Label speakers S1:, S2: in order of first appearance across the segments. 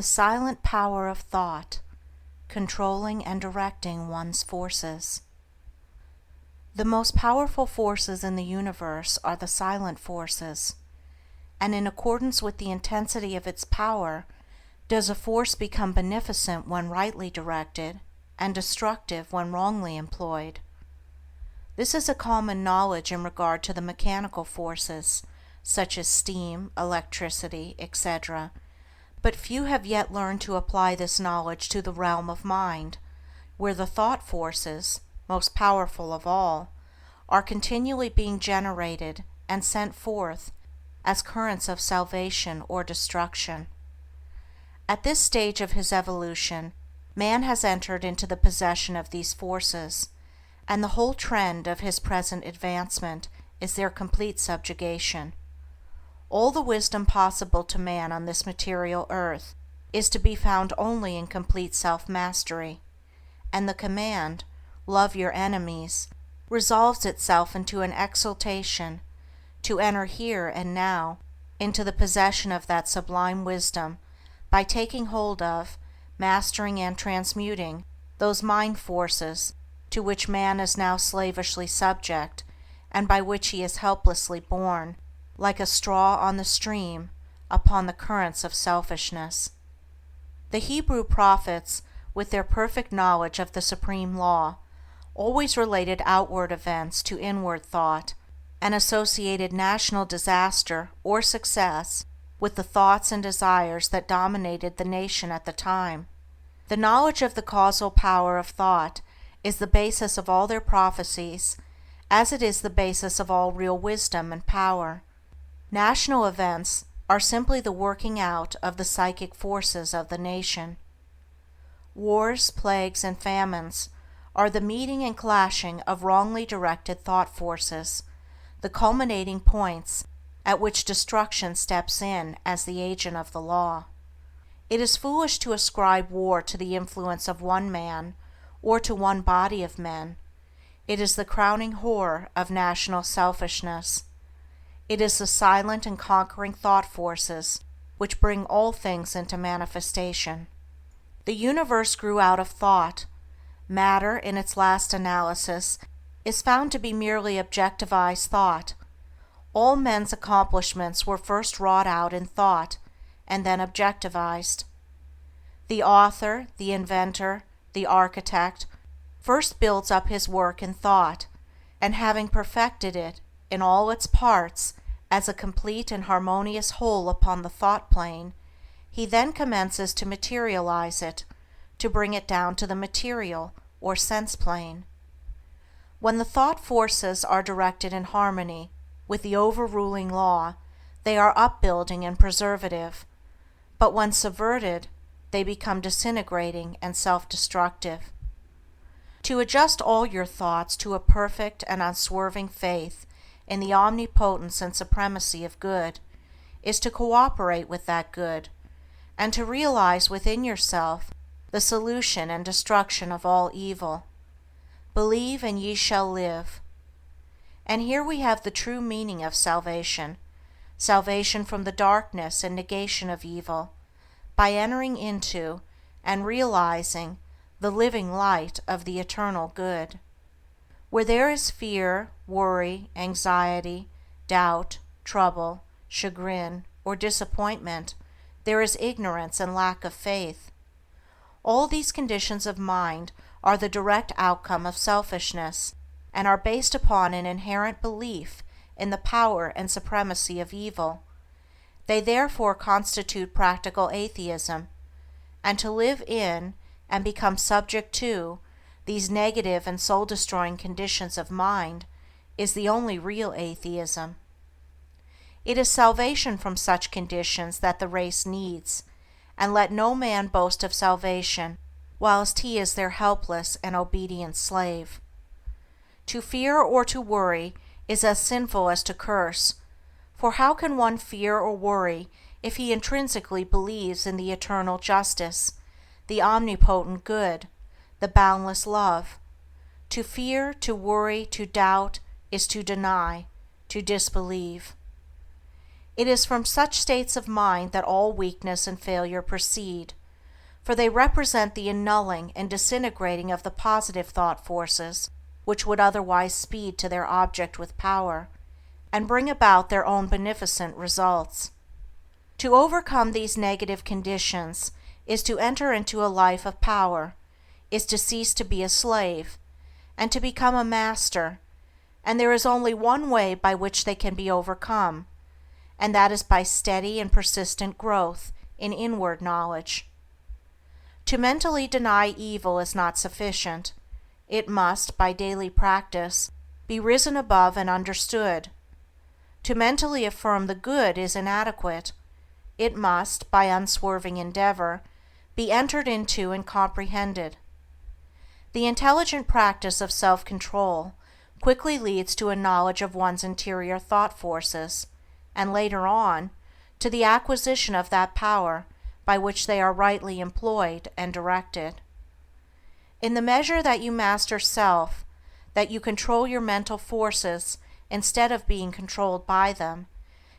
S1: The silent power of thought, controlling and directing one's forces. The most powerful forces in the universe are the silent forces, and in accordance with the intensity of its power does a force become beneficent when rightly directed, and destructive when wrongly employed. This is a common knowledge in regard to the mechanical forces, such as steam, electricity, etc., but few have yet learned to apply this knowledge to the realm of mind, where the thought forces, most powerful of all, are continually being generated and sent forth as currents of salvation or destruction. At this stage of his evolution, man has entered into the possession of these forces, and the whole trend of his present advancement is their complete subjugation. All the wisdom possible to man on this material earth is to be found only in complete self-mastery, and the command, "Love your enemies," resolves itself into an exaltation to enter here and now into the possession of that sublime wisdom by taking hold of, mastering and transmuting those mind forces to which man is now slavishly subject, and by which he is helplessly borne, like a straw on the stream, upon the currents of selfishness. The Hebrew prophets, with their perfect knowledge of the supreme law, always related outward events to inward thought, and associated national disaster or success with the thoughts and desires that dominated the nation at the time. The knowledge of the causal power of thought is the basis of all their prophecies, as it is the basis of all real wisdom and power. National events are simply the working out of the psychic forces of the nation. Wars, plagues, and famines are the meeting and clashing of wrongly directed thought forces, the culminating points at which destruction steps in as the agent of the law. It is foolish to ascribe war to the influence of one man or to one body of men. It is the crowning horror of national selfishness. It is the silent and conquering thought forces which bring all things into manifestation. The universe grew out of thought. Matter, in its last analysis, is found to be merely objectivized thought. All men's accomplishments were first wrought out in thought, and then objectivized. The author, the inventor, the architect, first builds up his work in thought, and having perfected it in all its parts as a complete and harmonious whole upon the thought plane, he then commences to materialize it, to bring it down to the material or sense plane. When the thought forces are directed in harmony with the overruling law, they are upbuilding and preservative, but when subverted, they become disintegrating and self-destructive. To adjust all your thoughts to a perfect and unswerving faith in the omnipotence and supremacy of good is to cooperate with that good, and to realize within yourself the solution and destruction of all evil. Believe and ye shall live. And here we have the true meaning of salvation from the darkness and negation of evil, by entering into and realizing the living light of the eternal good. Where there is fear, worry, anxiety, doubt, trouble, chagrin, or disappointment, there is ignorance and lack of faith. All these conditions of mind are the direct outcome of selfishness, and are based upon an inherent belief in the power and supremacy of evil. They therefore constitute practical atheism, and to live in and become subject to these negative and soul-destroying conditions of mind is the only real atheism. It is salvation from such conditions that the race needs, and let no man boast of salvation whilst he is their helpless and obedient slave. To fear or to worry is as sinful as to curse, for how can one fear or worry if he intrinsically believes in the eternal justice, the omnipotent good, the boundless love? To fear, to worry, to doubt is to deny, to disbelieve. It is from such states of mind that all weakness and failure proceed, for they represent the annulling and disintegrating of the positive thought forces which would otherwise speed to their object with power, and bring about their own beneficent results. To overcome these negative conditions is to enter into a life of power, is to cease to be a slave, and to become a master, and there is only one way by which they can be overcome, and that is by steady and persistent growth in inward knowledge. To mentally deny evil is not sufficient. It must, by daily practice, be risen above and understood. To mentally affirm the good is inadequate. It must, by unswerving endeavor, be entered into and comprehended. The intelligent practice of self-control quickly leads to a knowledge of one's interior thought forces, and later on, to the acquisition of that power by which they are rightly employed and directed. In the measure that you master self, that you control your mental forces instead of being controlled by them,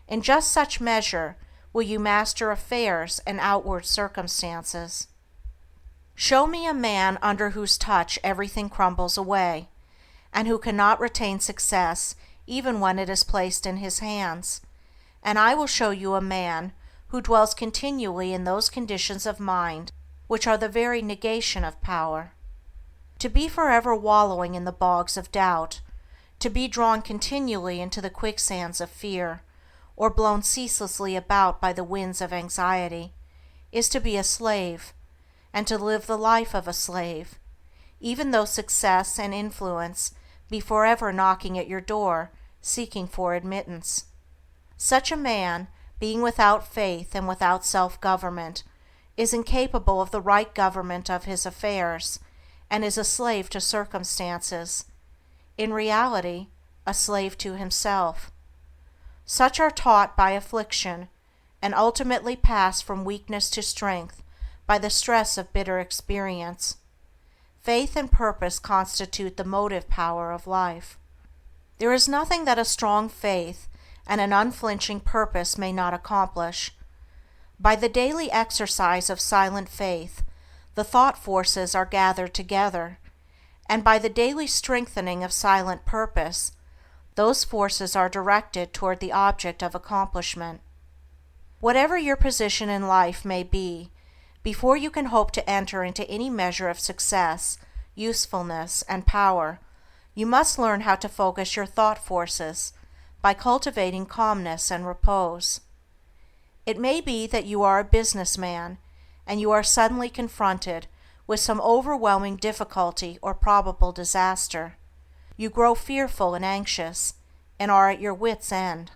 S1: in just such measure will you master affairs and outward circumstances. Show me a man under whose touch everything crumbles away, and who cannot retain success even when it is placed in his hands, and I will show you a man who dwells continually in those conditions of mind which are the very negation of power. To be forever wallowing in the bogs of doubt, to be drawn continually into the quicksands of fear, or blown ceaselessly about by the winds of anxiety, is to be a slave, and to live the life of a slave, even though success and influence be forever knocking at your door, seeking for admittance. Such a man, being without faith and without self-government, is incapable of the right government of his affairs, and is a slave to circumstances, in reality, a slave to himself. Such are taught by affliction, and ultimately pass from weakness to strength by the stress of bitter experience. Faith and purpose constitute the motive power of life. There is nothing that a strong faith and an unflinching purpose may not accomplish. By the daily exercise of silent faith, the thought forces are gathered together, and by the daily strengthening of silent purpose, those forces are directed toward the object of accomplishment. Whatever your position in life may be, before you can hope to enter into any measure of success, usefulness, and power, you must learn how to focus your thought forces by cultivating calmness and repose. It may be that you are a businessman, and you are suddenly confronted with some overwhelming difficulty or probable disaster. You grow fearful and anxious, and are at your wits' end.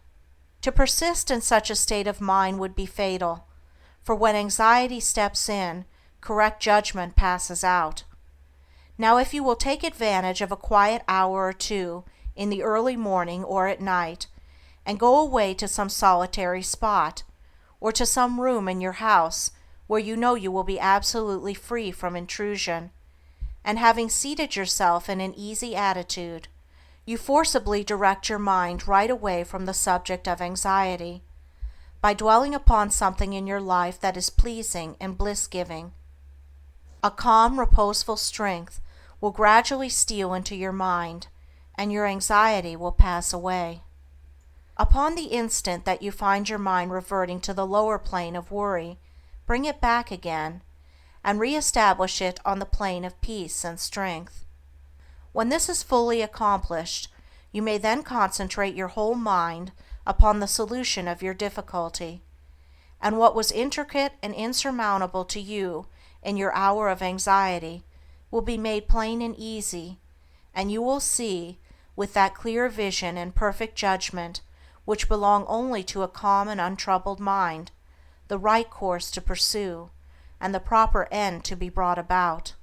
S1: To persist in such a state of mind would be fatal, for when anxiety steps in, correct judgment passes out. Now, if you will take advantage of a quiet hour or two in the early morning or at night, and go away to some solitary spot, or to some room in your house where you know you will be absolutely free from intrusion, and having seated yourself in an easy attitude, you forcibly direct your mind right away from the subject of anxiety, by dwelling upon something in your life that is pleasing and bliss-giving. A calm, reposeful strength will gradually steal into your mind, and your anxiety will pass away. Upon the instant that you find your mind reverting to the lower plane of worry, bring it back again, and re-establish it on the plane of peace and strength. When this is fully accomplished, you may then concentrate your whole mind upon the solution of your difficulty, and what was intricate and insurmountable to you in your hour of anxiety will be made plain and easy, and you will see, with that clear vision and perfect judgment which belong only to a calm and untroubled mind, the right course to pursue, and the proper end to be brought about.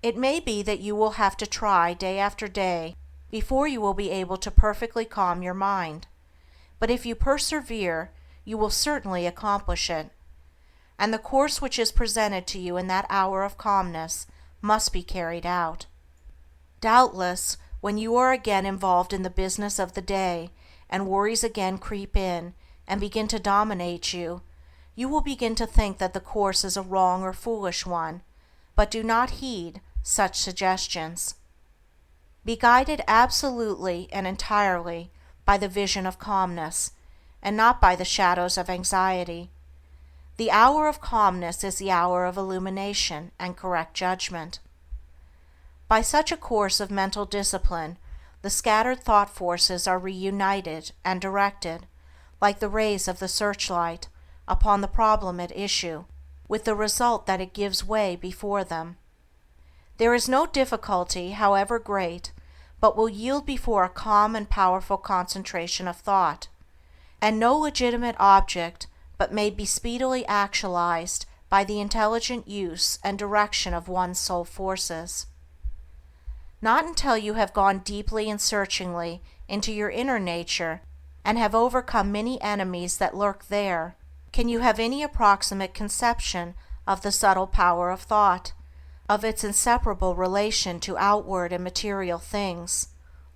S1: It may be that you will have to try day after day before you will be able to perfectly calm your mind, but if you persevere, you will certainly accomplish it, and the course which is presented to you in that hour of calmness must be carried out. Doubtless, when you are again involved in the business of the day, and worries again creep in, and begin to dominate you, you will begin to think that the course is a wrong or foolish one, but do not heed such suggestions. Be guided absolutely and entirely by the vision of calmness, and not by the shadows of anxiety. The hour of calmness is the hour of illumination and correct judgment. By such a course of mental discipline, the scattered thought forces are reunited and directed, like the rays of the searchlight, upon the problem at issue, with the result that it gives way before them. There is no difficulty, however great, but will yield before a calm and powerful concentration of thought, and no legitimate object but may be speedily actualized by the intelligent use and direction of one's soul forces. Not until you have gone deeply and searchingly into your inner nature and have overcome many enemies that lurk there, can you have any approximate conception of the subtle power of thought, of its inseparable relation to outward and material things,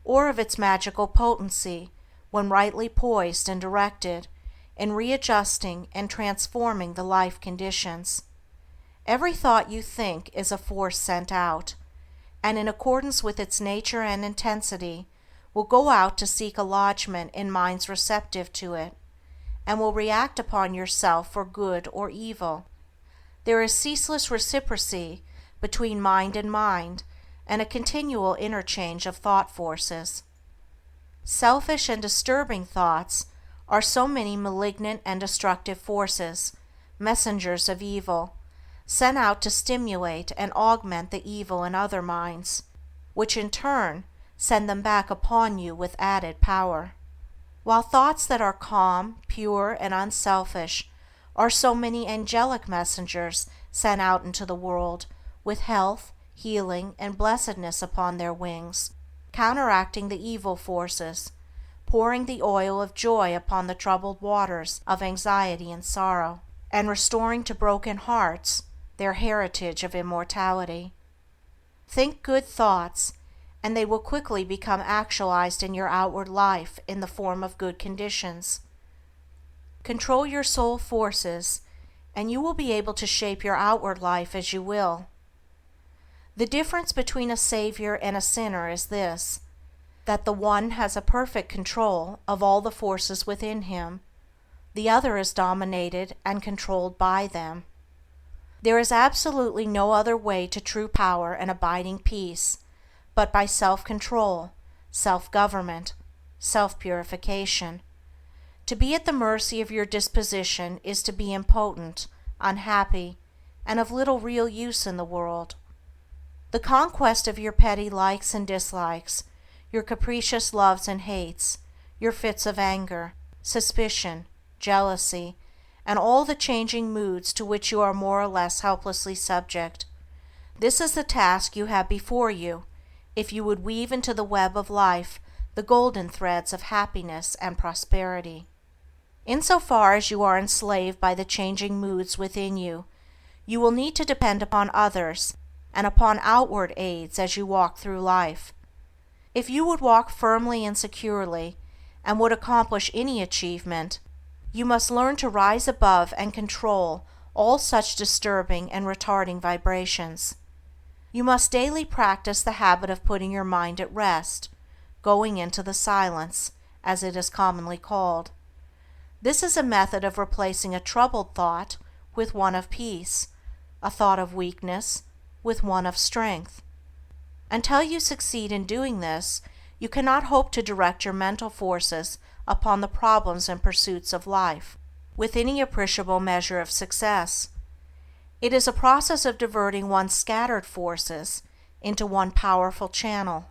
S1: or of its magical potency, when rightly poised and directed, in readjusting and transforming the life conditions. Every thought you think is a force sent out, and in accordance with its nature and intensity, will go out to seek a lodgment in minds receptive to it, and will react upon yourself for good or evil. There is ceaseless reciprocity between mind, and a continual interchange of thought forces. Selfish and disturbing thoughts are so many malignant and destructive forces, messengers of evil, sent out to stimulate and augment the evil in other minds, which in turn send them back upon you with added power. While thoughts that are calm, pure, and unselfish are so many angelic messengers sent out into the world with health, healing, and blessedness upon their wings, counteracting the evil forces, pouring the oil of joy upon the troubled waters of anxiety and sorrow, and restoring to broken hearts their heritage of immortality. Think good thoughts, and they will quickly become actualized in your outward life in the form of good conditions. Control your soul forces, and you will be able to shape your outward life as you will. The difference between a savior and a sinner is this, that the one has a perfect control of all the forces within him, the other is dominated and controlled by them. There is absolutely no other way to true power and abiding peace but by self-control, self-government, self-purification. To be at the mercy of your disposition is to be impotent, unhappy, and of little real use in the world. The conquest of your petty likes and dislikes, your capricious loves and hates, your fits of anger, suspicion, jealousy, and all the changing moods to which you are more or less helplessly subject. This is the task you have before you, if you would weave into the web of life the golden threads of happiness and prosperity. Insofar as you are enslaved by the changing moods within you, you will need to depend upon others and upon outward aids as you walk through life. If you would walk firmly and securely, and would accomplish any achievement, you must learn to rise above and control all such disturbing and retarding vibrations. You must daily practice the habit of putting your mind at rest, going into the silence, as it is commonly called. This is a method of replacing a troubled thought with one of peace, a thought of weakness with one of strength. Until you succeed in doing this, you cannot hope to direct your mental forces upon the problems and pursuits of life with any appreciable measure of success. It is a process of diverting one's scattered forces into one powerful channel.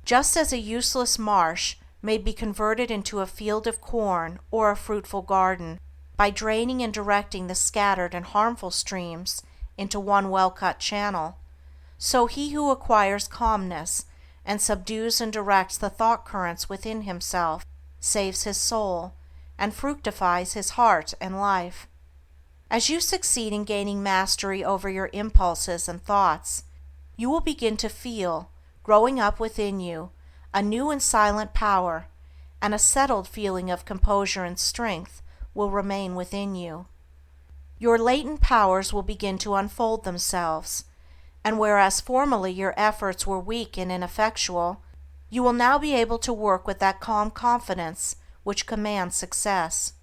S1: Just as a useless marsh may be converted into a field of corn or a fruitful garden by draining and directing the scattered and harmful streams into one well-cut channel, so he who acquires calmness and subdues and directs the thought currents within himself saves his soul and fructifies his heart and life. As you succeed in gaining mastery over your impulses and thoughts, you will begin to feel, growing up within you, a new and silent power, and a settled feeling of composure and strength will remain within you. Your latent powers will begin to unfold themselves, and whereas formerly your efforts were weak and ineffectual, you will now be able to work with that calm confidence which commands success.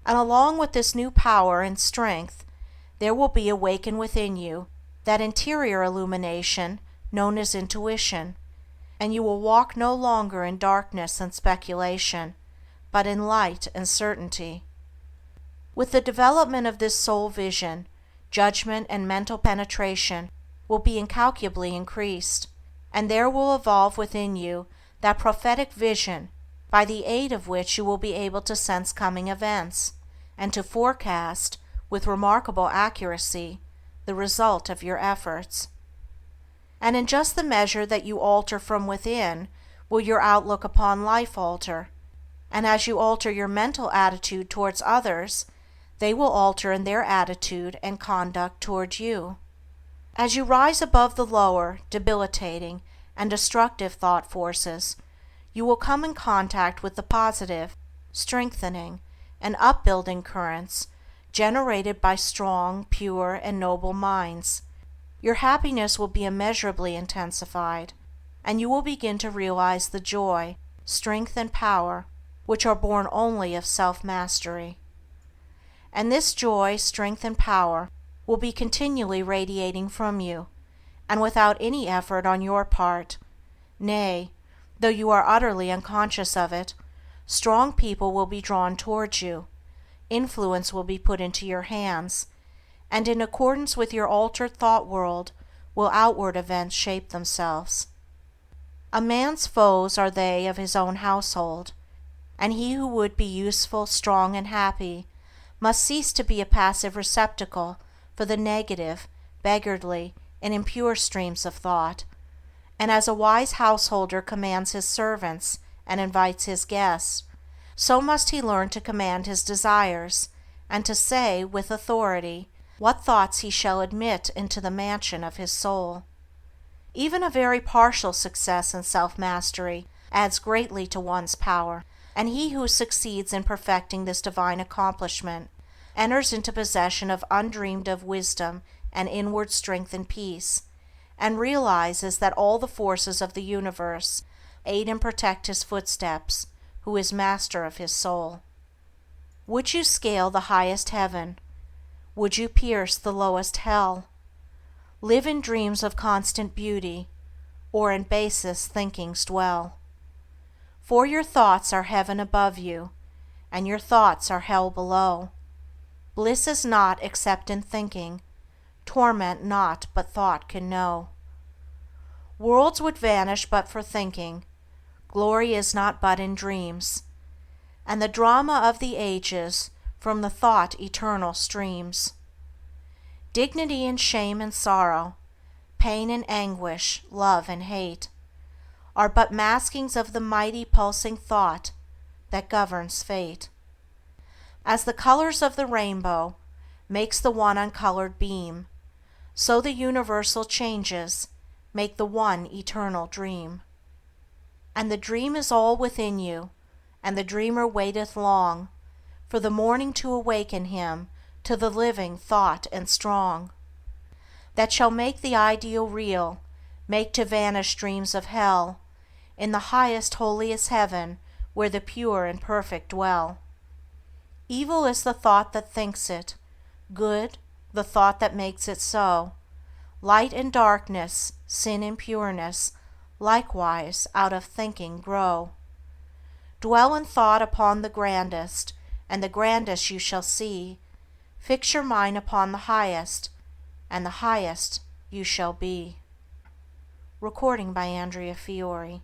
S1: And along with this new power and strength, there will be awakened within you that interior illumination known as intuition, and you will walk no longer in darkness and speculation, but in light and certainty. With the development of this soul vision, judgment and mental penetration will be incalculably increased, and there will evolve within you that prophetic vision by the aid of which you will be able to sense coming events, and to forecast, with remarkable accuracy, the result of your efforts. And in just the measure that you alter from within will your outlook upon life alter, and as you alter your mental attitude towards others, they will alter in their attitude and conduct towards you. As you rise above the lower, debilitating, and destructive thought forces, you will come in contact with the positive, strengthening, and upbuilding currents generated by strong, pure, and noble minds. Your happiness will be immeasurably intensified, and you will begin to realize the joy, strength, and power which are born only of self-mastery. And this joy, strength, and power will be continually radiating from you, and without any effort on your part. Nay, though you are utterly unconscious of it, strong people will be drawn towards you, influence will be put into your hands, and in accordance with your altered thought world will outward events shape themselves. A man's foes are they of his own household, and he who would be useful, strong, and happy must cease to be a passive receptacle for the negative, beggarly, and impure streams of thought, and as a wise householder commands his servants and invites his guests, so must he learn to command his desires, and to say, with authority, what thoughts he shall admit into the mansion of his soul. Even a very partial success in self-mastery adds greatly to one's power, and he who succeeds in perfecting this divine accomplishment enters into possession of undreamed-of wisdom and inward strength and peace, and realizes that all the forces of the universe aid and protect his footsteps, who is master of his soul. Would you scale the highest heaven? Would you pierce the lowest hell? Live in dreams of constant beauty, or in basest thinkings dwell? For your thoughts are heaven above you, and your thoughts are hell below. Bliss is not except in thinking, torment not but thought can know. Worlds would vanish but for thinking, glory is not but in dreams, and the drama of the ages from the thought eternal streams. Dignity and shame and sorrow, pain and anguish, love and hate, are but maskings of the mighty pulsing thought that governs fate. As the colors of the rainbow makes the one uncolored beam, so the universal changes make the one eternal dream. And the dream is all within you, and the dreamer waiteth long for the morning to awaken him to the living thought and strong, that shall make the ideal real, make to vanish dreams of hell, in the highest holiest heaven where the pure and perfect dwell. Evil is the thought that thinks it, good the thought that makes it so. Light and darkness, sin and pureness, likewise out of thinking grow. Dwell in thought upon the grandest, and the grandest you shall see. Fix your mind upon the highest, and the highest you shall be. Recording by Andrea Fiore.